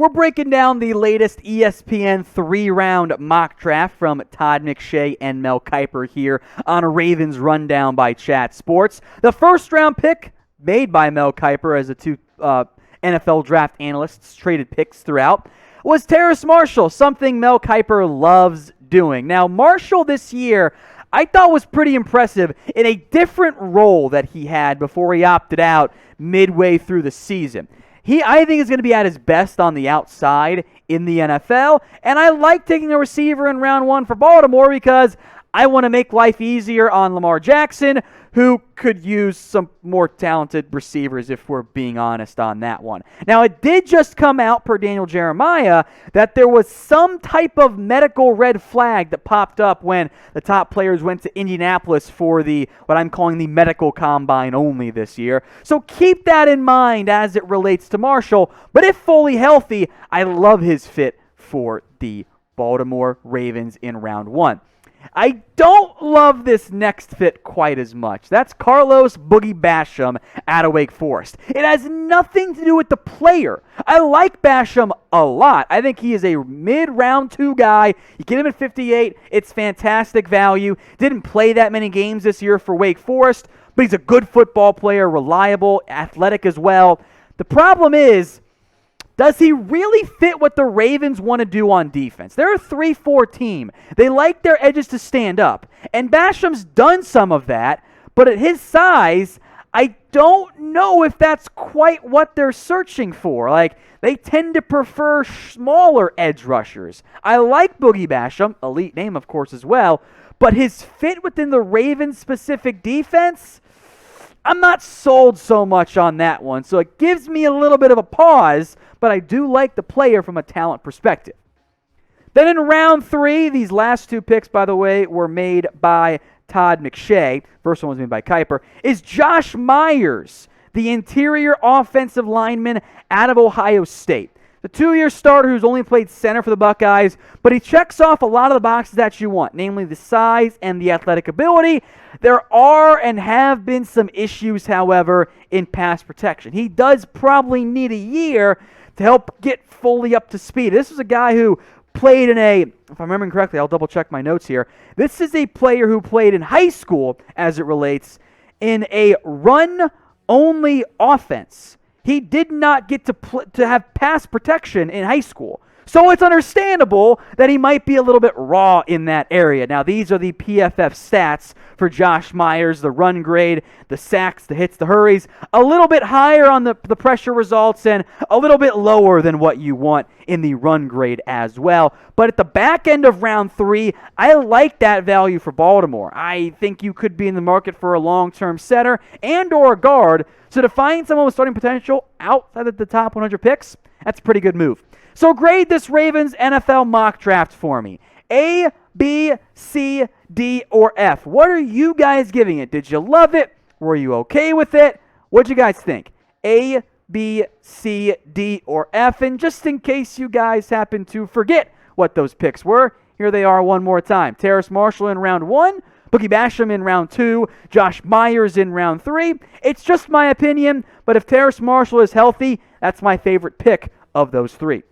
We're breaking down the latest ESPN 3-round mock draft from Todd McShay and Mel Kiper here on a Ravens Rundown by Chat Sports. The first-round pick made by Mel Kiper as the two NFL draft analysts traded picks throughout was Terrace Marshall, something Mel Kiper loves doing. Now, Marshall this year I thought was pretty impressive in a different role that he had before he opted out midway through the season. I think is going to be at his best on the outside in the NFL, and I like taking a receiver in round 1 for Baltimore because I want to make life easier on Lamar Jackson, who could use some more talented receivers if we're being honest on that one. Now, it did just come out per Daniel Jeremiah that there was some type of medical red flag that popped up when the top players went to Indianapolis for what I'm calling the medical combine only this year. So keep that in mind as it relates to Marshall. But if fully healthy, I love his fit for the Baltimore Ravens in round 1. I don't love this next fit quite as much. That's Carlos Boogie Basham out of Wake Forest. It has nothing to do with the player. I like Basham a lot. I think he is a mid-round 2 guy. You get him at 58. It's fantastic value. Didn't play that many games this year for Wake Forest, but he's a good football player, reliable, athletic as well. The problem is, does he really fit what the Ravens want to do on defense? They're a 3-4 team. They like their edges to stand up. And Basham's done some of that, but at his size, I don't know if that's quite what they're searching for. They tend to prefer smaller edge rushers. I like Boogie Basham, elite name of course as well, but his fit within the Ravens-specific defense, I'm not sold so much on that one. So it gives me a little bit of a pause, but I do like the player from a talent perspective. Then in round 3, these last 2 picks, by the way, were made by Todd McShay. First one was made by Kiper. Is Josh Myers, the interior offensive lineman out of Ohio State. The 2-year starter who's only played center for the Buckeyes, but he checks off a lot of the boxes that you want, namely the size and the athletic ability. There are and have been some issues, however, in pass protection. He does probably need a year to help get fully up to speed. This is a guy who played in if I'm remembering correctly, I'll double check my notes here. This is a player who played in high school, as it relates, in a run-only offense. He did not get to have pass protection in high school. So it's understandable that he might be a little bit raw in that area. Now, these are the PFF stats for Josh Myers, the run grade, the sacks, the hits, the hurries. A little bit higher on the pressure results and a little bit lower than what you want in the run grade as well. But at the back end of round 3, I like that value for Baltimore. I think you could be in the market for a long-term center and or a guard. So to find someone with starting potential outside of the top 100 picks, that's a pretty good move. So grade this Ravens NFL mock draft for me. A, B, C, D, or F. What are you guys giving it? Did you love it? Were you okay with it? What'd you guys think? A, B, C, D, or F. And just in case you guys happen to forget what those picks were, here they are one more time. Terrace Marshall in round 1. Boogie Basham in round 2, Josh Myers in round 3. It's just my opinion, but if Terrace Marshall is healthy, that's my favorite pick of those 3.